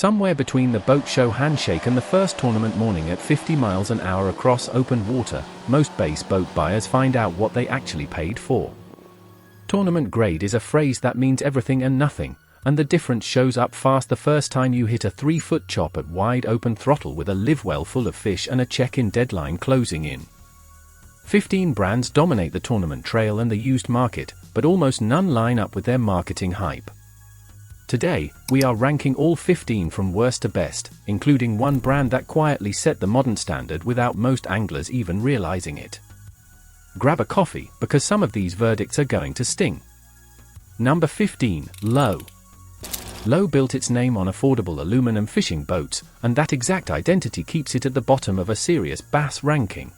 Somewhere between the boat show handshake and the first tournament morning at 50 miles an hour across open water, most base boat buyers find out what they actually paid for. Tournament grade is a phrase that means everything and nothing, and the difference shows up fast the first time you hit a 3-foot chop at wide open throttle with a live well full of fish and a check-in deadline closing in. 15 brands dominate the tournament trail and the used market, but almost none line up with their marketing hype. Today, we are ranking all 15 from worst to best, including one brand that quietly set the modern standard without most anglers even realizing it. Grab a coffee, because some of these verdicts are going to sting. Number 15, Lowe. Lowe built its name on affordable aluminum fishing boats, and that exact identity keeps it at the bottom of a serious bass ranking.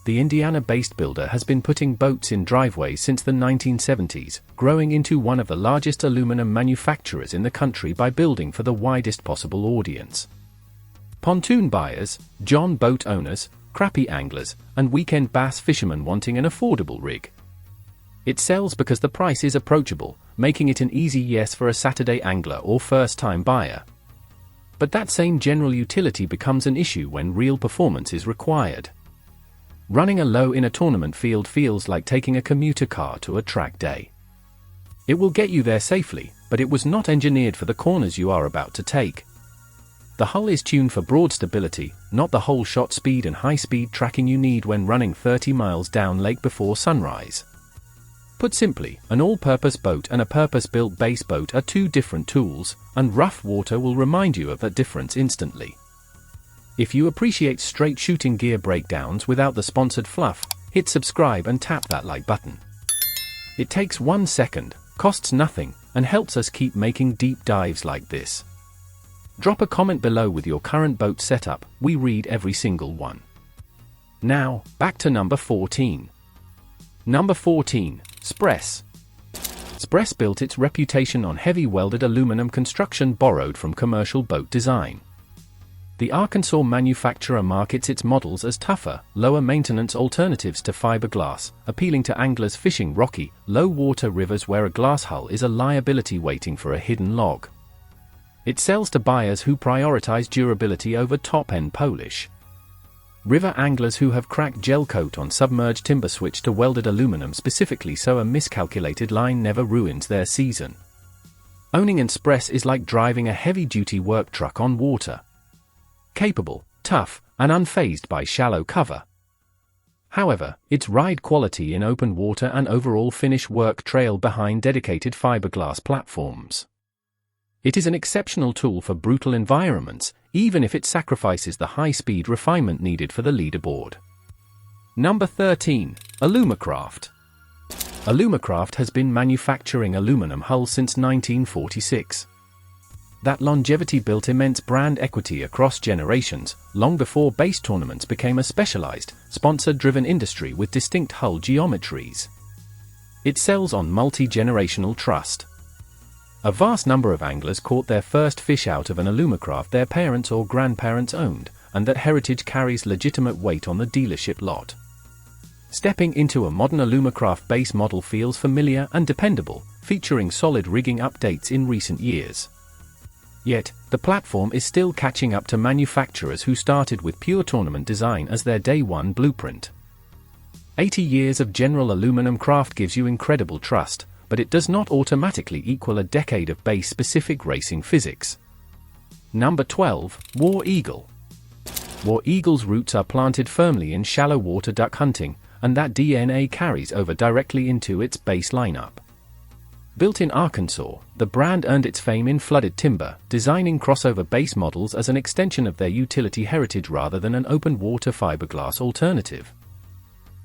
The Indiana-based builder has been putting boats in driveways since the 1970s, growing into one of the largest aluminum manufacturers in the country by building for the widest possible audience. Pontoon buyers, John boat owners, crappie anglers, and weekend bass fishermen wanting an affordable rig. It sells because the price is approachable, making it an easy yes for a Saturday angler or first-time buyer. But that same general utility becomes an issue when real performance is required. Running a Lowe in a tournament field feels like taking a commuter car to a track day. It will get you there safely, but it was not engineered for the corners you are about to take. The hull is tuned for broad stability, not the whole shot speed and high-speed tracking you need when running 30 miles down lake before sunrise. Put simply, an all-purpose boat and a purpose-built base boat are two different tools, and rough water will remind you of that difference instantly. If you appreciate straight shooting gear breakdowns without the sponsored fluff, hit subscribe and tap that like button. It takes 1 second, costs nothing, and helps us keep making deep dives like this. Drop a comment below with your current boat setup, we read every single one. Now, back to number 14. Number 14, Xpress. Xpress built its reputation on heavy welded aluminum construction borrowed from commercial boat design. The Arkansas manufacturer markets its models as tougher, lower maintenance alternatives to fiberglass, appealing to anglers fishing rocky, low-water rivers where a glass hull is a liability waiting for a hidden log. It sells to buyers who prioritize durability over top-end polish. River anglers who have cracked gel coat on submerged timber switch to welded aluminum specifically so a miscalculated line never ruins their season. Owning an Xpress is like driving a heavy-duty work truck on water. Capable, tough, and unfazed by shallow cover. However, its ride quality in open water and overall finish work trail behind dedicated fiberglass platforms. It is an exceptional tool for brutal environments, even if it sacrifices the high-speed refinement needed for the leaderboard. Number 13, Alumacraft. Alumacraft has been manufacturing aluminum hulls since 1946. That longevity built immense brand equity across generations, long before base tournaments became a specialized, sponsor-driven industry with distinct hull geometries. It sells on multi-generational trust. A vast number of anglers caught their first fish out of an Alumacraft their parents or grandparents owned, and that heritage carries legitimate weight on the dealership lot. Stepping into a modern Alumacraft base model feels familiar and dependable, featuring solid rigging updates in recent years. Yet, the platform is still catching up to manufacturers who started with pure tournament design as their day one blueprint. 80 years of general aluminum craft gives you incredible trust, but it does not automatically equal a decade of base-specific racing physics. Number 12, War Eagle. War Eagle's roots are planted firmly in shallow water duck hunting, and that DNA carries over directly into its base lineup. Built in Arkansas, the brand earned its fame in flooded timber, designing crossover base models as an extension of their utility heritage rather than an open-water fiberglass alternative.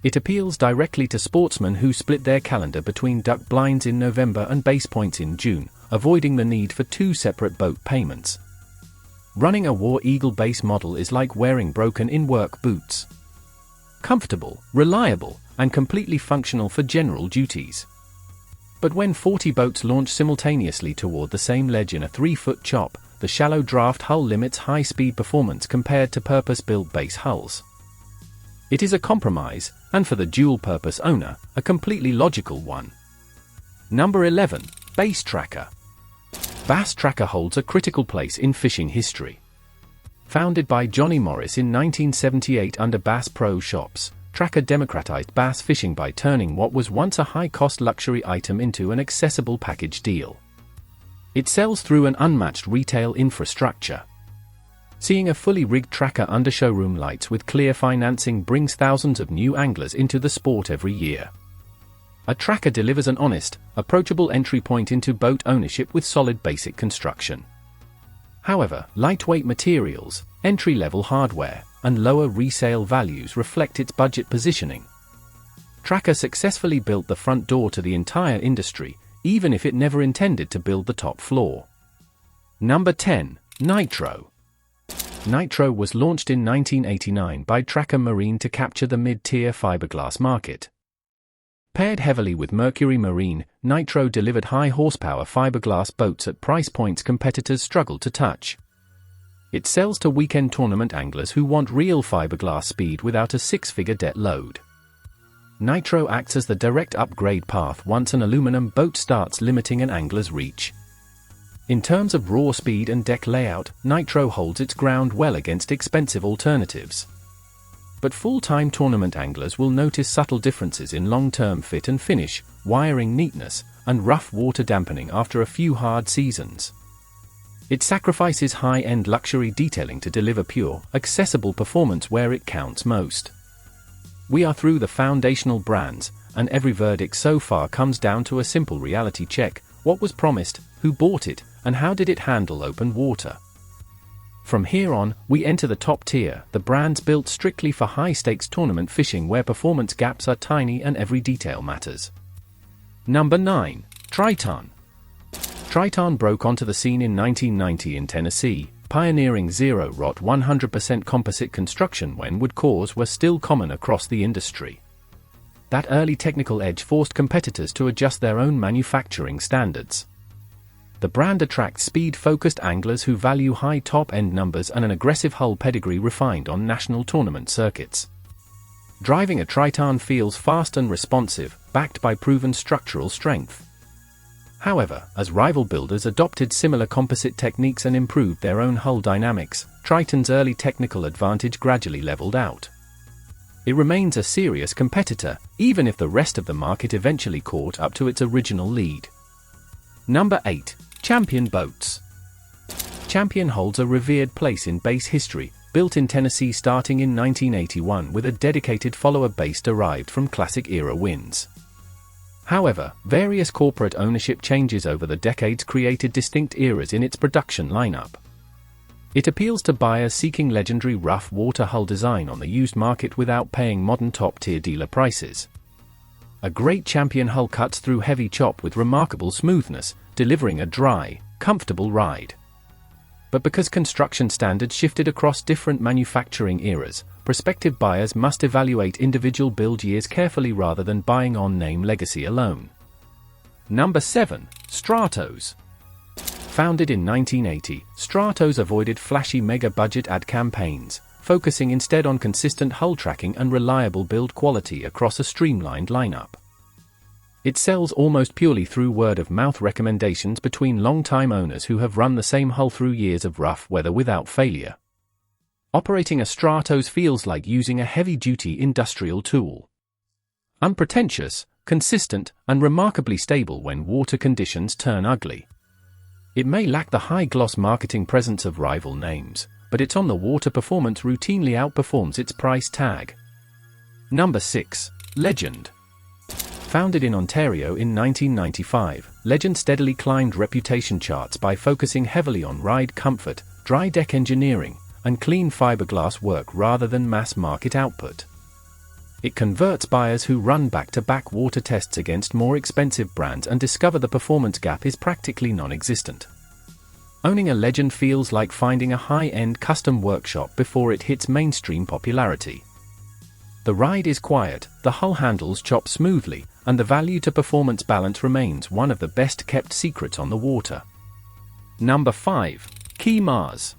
It appeals directly to sportsmen who split their calendar between duck blinds in November and base points in June, avoiding the need for two separate boat payments. Running a War Eagle base model is like wearing broken-in work boots. Comfortable, reliable, and completely functional for general duties. But when 40 boats launch simultaneously toward the same ledge in a 3-foot chop, the shallow draft hull limits high-speed performance compared to purpose-built base hulls. It is a compromise, and for the dual-purpose owner, a completely logical one. Number 11, Base Tracker. Bass Tracker holds a critical place in fishing history. Founded by Johnny Morris in 1978 under Bass Pro Shops, Tracker democratized bass fishing by turning what was once a high-cost luxury item into an accessible package deal. It sells through an unmatched retail infrastructure. Seeing a fully rigged Tracker under showroom lights with clear financing brings thousands of new anglers into the sport every year. A Tracker delivers an honest, approachable entry point into boat ownership with solid basic construction. However, lightweight materials, entry-level hardware, and lower resale values reflect its budget positioning. Tracker successfully built the front door to the entire industry, even if it never intended to build the top floor. Number 10. Nitro. Nitro was launched in 1989 by Tracker Marine to capture the mid-tier fiberglass market. Paired heavily with Mercury Marine, Nitro delivered high-horsepower fiberglass boats at price points competitors struggled to touch. It sells to weekend tournament anglers who want real fiberglass speed without a six-figure debt load. Nitro acts as the direct upgrade path once an aluminum boat starts limiting an angler's reach. In terms of raw speed and deck layout, Nitro holds its ground well against expensive alternatives. But full-time tournament anglers will notice subtle differences in long-term fit and finish, wiring neatness, and rough water dampening after a few hard seasons. It sacrifices high-end luxury detailing to deliver pure, accessible performance where it counts most. We are through the foundational brands, and every verdict so far comes down to a simple reality check: what was promised, who bought it, and how did it handle open water? From here on, we enter the top tier, the brands built strictly for high-stakes tournament fishing where performance gaps are tiny and every detail matters. Number 9. Triton. Triton broke onto the scene in 1990 in Tennessee, pioneering zero-rot 100% composite construction when wood cores were still common across the industry. That early technical edge forced competitors to adjust their own manufacturing standards. The brand attracts speed-focused anglers who value high top-end numbers and an aggressive hull pedigree refined on national tournament circuits. Driving a Triton feels fast and responsive, backed by proven structural strength. However, as rival builders adopted similar composite techniques and improved their own hull dynamics, Triton's early technical advantage gradually leveled out. It remains a serious competitor, even if the rest of the market eventually caught up to its original lead. Number 8. Champion Boats. Champion holds a revered place in base history, built in Tennessee starting in 1981 with a dedicated follower base derived from classic-era wins. However, various corporate ownership changes over the decades created distinct eras in its production lineup. It appeals to buyers seeking legendary rough water hull design on the used market without paying modern top-tier dealer prices. A great Champion hull cuts through heavy chop with remarkable smoothness, delivering a dry, comfortable ride. But because construction standards shifted across different manufacturing eras, prospective buyers must evaluate individual build years carefully rather than buying on-name legacy alone. Number 7. Stratos. Founded in 1980, Stratos avoided flashy mega-budget ad campaigns, focusing instead on consistent hull tracking and reliable build quality across a streamlined lineup. It sells almost purely through word-of-mouth recommendations between long-time owners who have run the same hull through years of rough weather without failure. Operating a Stratos feels like using a heavy-duty industrial tool. Unpretentious, consistent, and remarkably stable when water conditions turn ugly. It may lack the high-gloss marketing presence of rival names, but its on-the-water performance routinely outperforms its price tag. Number 6. Legend. Founded in Ontario in 1995, Legend steadily climbed reputation charts by focusing heavily on ride comfort, dry deck engineering, and clean fiberglass work rather than mass-market output. It converts buyers who run back-to-back water tests against more expensive brands and discover the performance gap is practically non-existent. Owning a Legend feels like finding a high-end custom workshop before it hits mainstream popularity. The ride is quiet, the hull handles chop smoothly, and the value-to-performance balance remains one of the best-kept secrets on the water. Number 5. Caymas.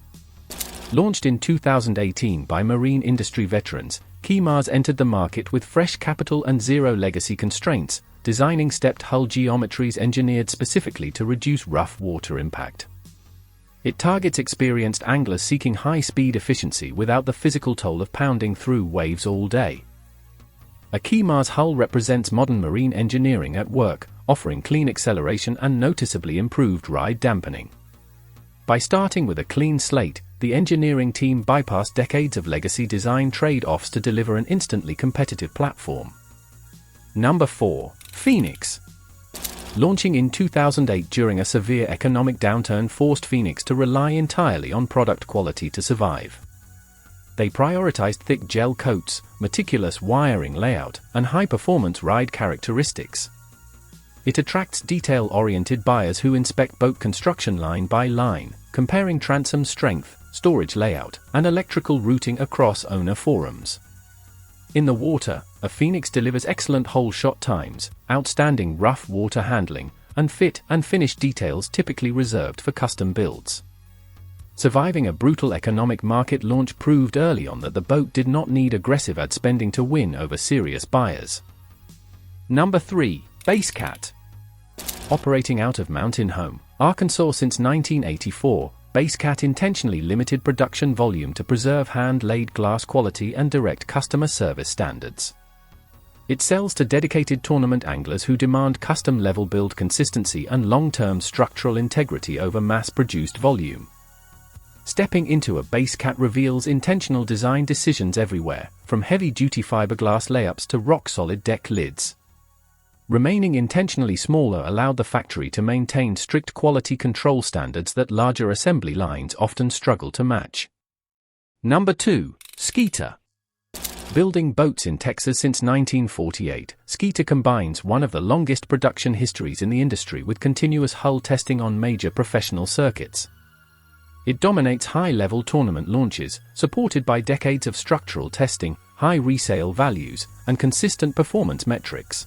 Launched in 2018 by marine industry veterans, Caymas entered the market with fresh capital and zero legacy constraints, designing stepped hull geometries engineered specifically to reduce rough water impact. It targets experienced anglers seeking high-speed efficiency without the physical toll of pounding through waves all day. A Caymas hull represents modern marine engineering at work, offering clean acceleration and noticeably improved ride dampening. By starting with a clean slate, the engineering team bypassed decades of legacy design trade-offs to deliver an instantly competitive platform. Number 4. Phoenix. Launching in 2008 during a severe economic downturn forced Phoenix to rely entirely on product quality to survive. They prioritized thick gel coats, meticulous wiring layout, and high-performance ride characteristics. It attracts detail-oriented buyers who inspect boat construction line by line, comparing transom strength, storage layout, and electrical routing across owner forums. In the water, a Phoenix delivers excellent hole shot times, outstanding rough water handling, and fit and finish details typically reserved for custom builds. Surviving a brutal economic market launch proved early on that the boat did not need aggressive ad spending to win over serious buyers. Number 3. Basscat. Operating out of Mountain Home, Arkansas since 1984, Basscat intentionally limited production volume to preserve hand-laid glass quality and direct customer service standards. It sells to dedicated tournament anglers who demand custom-level build consistency and long-term structural integrity over mass-produced volume. Stepping into a Basscat reveals intentional design decisions everywhere, from heavy-duty fiberglass layups to rock-solid deck lids. Remaining intentionally smaller allowed the factory to maintain strict quality control standards that larger assembly lines often struggle to match. Number 2. Skeeter. Building boats in Texas since 1948, Skeeter combines one of the longest production histories in the industry with continuous hull testing on major professional circuits. It dominates high-level tournament launches, supported by decades of structural testing, high resale values, and consistent performance metrics.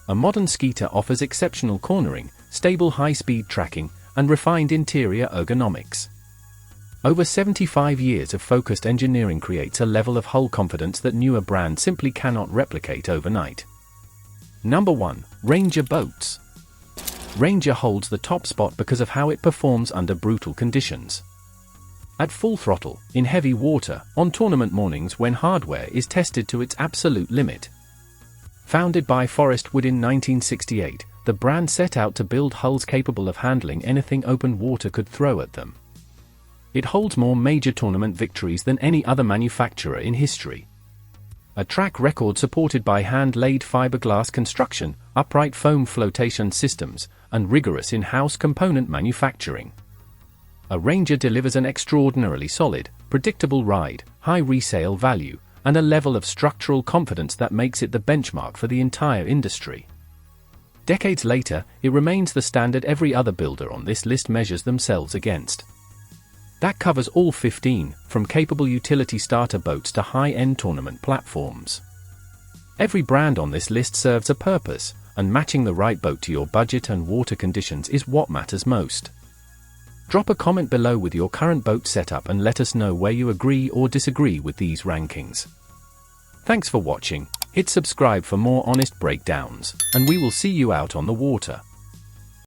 A modern Skeeter offers exceptional cornering, stable high-speed tracking, and refined interior ergonomics. Over 75 years of focused engineering creates a level of hull confidence that newer brands simply cannot replicate overnight. Number 1. Ranger Boats. Ranger holds the top spot because of how it performs under brutal conditions. At full throttle, in heavy water, on tournament mornings when hardware is tested to its absolute limit. Founded by Forrest Wood in 1968, the brand set out to build hulls capable of handling anything open water could throw at them. It holds more major tournament victories than any other manufacturer in history. A track record supported by hand-laid fiberglass construction, upright foam flotation systems, and rigorous in-house component manufacturing. A Ranger delivers an extraordinarily solid, predictable ride, high resale value, and a level of structural confidence that makes it the benchmark for the entire industry. Decades later, it remains the standard every other builder on this list measures themselves against. That covers all 15, from capable utility starter boats to high-end tournament platforms. Every brand on this list serves a purpose, and matching the right boat to your budget and water conditions is what matters most. Drop a comment below with your current boat setup and let us know where you agree or disagree with these rankings. Thanks for watching, hit subscribe for more honest breakdowns, and we will see you out on the water.